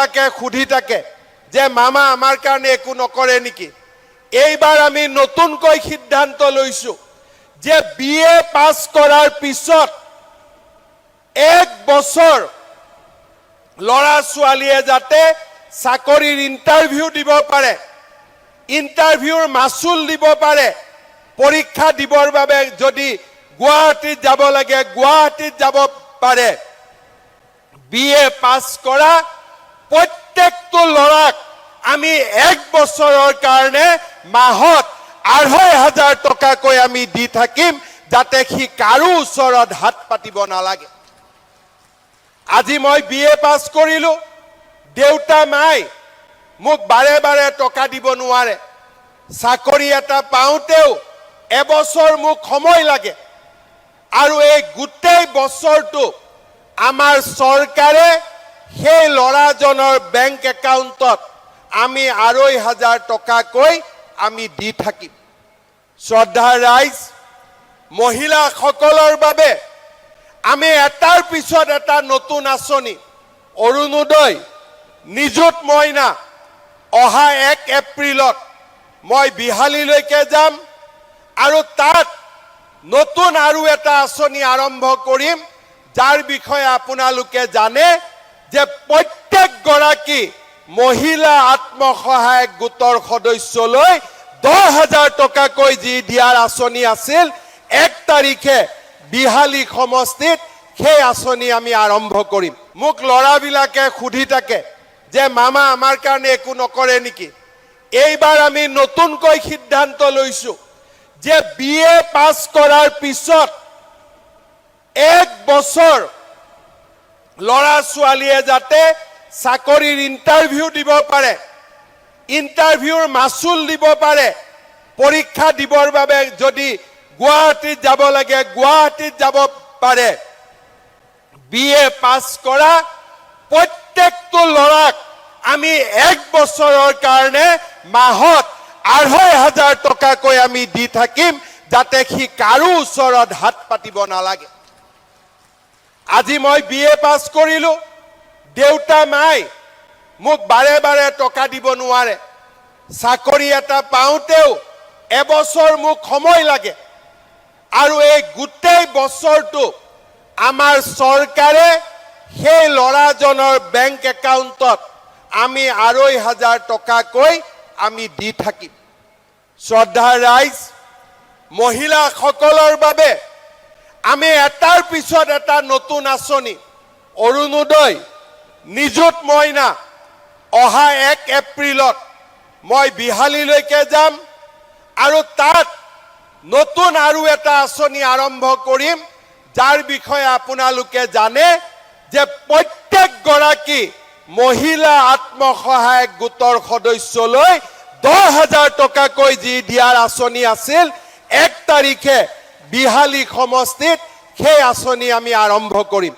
ল'ৰাবিলাকে সুধি থাকে যে মামা আমাৰ কাৰণে একো নকৰে নেকি। এইবাৰ আমি নতুনকৈ সিদ্ধান্ত লৈছো যে BA পাছ কৰাৰ পিছত 1 বছৰ ল'ৰা ছোৱালীয়ে যাতে চাকৰিৰ ইণ্টাৰভিউ দিব পাৰে, ইণ্টাৰভিউৰ মাচুল দিব পাৰে, পৰীক্ষা দিবৰ বাবে যদি গুৱাহাটীত যাব লাগে গুৱাহাটীত যাব পাৰে। BA পাছ কৰা প্ৰত্যেকটো ল'ৰাক আমি 1 বছৰৰ কাৰণে মাহত 2,500 টকাকৈ আমি দি থাকিম, যাতে সি কাৰো ওচৰত হাত পাতিব নালাগে। আজি মই BA পাছ কৰিলো, দেউতা মাই মোক বাৰে বাৰে টকা দিব নোৱাৰে। চাকৰি এটা পাওঁতেও এবছৰ মোক সময় লাগে, আৰু এই গোটেই বছৰটো আমাৰ চৰকাৰে সেই ল'ৰাজনৰ বেংক একাউণ্টত আমি 2,500 টকাকৈ আমি দি থাকিম। শ্ৰদ্ধাৰ ৰাইজ, মহিলাসকলৰ বাবে আমি এটাৰ পিছত এটা নতুন আঁচনি, অৰুণোদয়, নিযুত মইনা, অহা 1 এপ্ৰিলত মই বিহালীলৈকে যাম আৰু তাত নতুন আৰু এটা আঁচনি আৰম্ভ কৰিম, যাৰ বিষয়ে আপোনালোকে জানে যে প্ৰত্যেকগৰাকী মহিলা আত্মসহায়ক গোটৰ সদস্যলৈ 10,000 টকাকৈ যি দিয়াৰ আঁচনি আছিল, 1 তাৰিখে বিহালী সমষ্টিত সেই আঁচনি আমি আৰম্ভ কৰিম। মোক ল'ৰাবিলাকে সুধি থাকে যে মামা আমাৰ কাৰণে একো নকৰে নেকি। এইবাৰ আমি নতুনকৈ সিদ্ধান্ত লৈছো যে BA পাছ কৰাৰ পিছত 1 বছৰ ল'ৰা ছোৱালীয়ে যাতে চাকৰিৰ ইণ্টাৰভিউ দিব পাৰে, ইণ্টাৰভিউৰ মাচুল দিব পাৰে, পৰীক্ষা দিবৰ বাবে যদি গুৱাহাটীত যাব লাগে গুৱাহাটীত যাব পাৰে। BA পাছ কৰা প্ৰত্যেকটো ল'ৰাক আমি 1 বছৰৰ কাৰণে মাহত 2,500 টকাকৈ আমি দি থাকিম, যাতে সি কাৰো ওচৰত হাত পাতিব নালাগে। আজি মই BA পাছ কৰিলো, দেউতা মাই মোক বাৰে বাৰে টকা দিব নোৱাৰে। চাকৰি এটা পাওঁতেও এবছৰ মোক সময় লাগে, আৰু এই গোটেই বছৰটো আমাৰ চৰকাৰে সেই ল'ৰাজনৰ বেংক একাউণ্টত আমি 2,500 টকাকৈ আমি দি থাকিম। শ্ৰদ্ধাৰ ৰাইজ, মহিলাসকলৰ বাবে আমি এটাৰ পিছত এটা নতুন আঁচনি, অৰুণোদয়, নিযুত মইনা, অহা 1 এপ্ৰিলত মই বিহালীলৈকে যাম আৰু তাত নতুন আৰু এটা আঁচনি আৰম্ভ কৰিম, যাৰ বিষয়ে আপোনালোকে জানে যে প্ৰত্যেকগৰাকী মহিলা আত্মসহায়ক গোটৰ সদস্যলৈ 10,000 টকাকৈ যি দিয়াৰ আঁচনি আছিল, 1 তাৰিখে বিহালী সমষ্টিত সেই আঁচনি আমি আৰম্ভ কৰিম।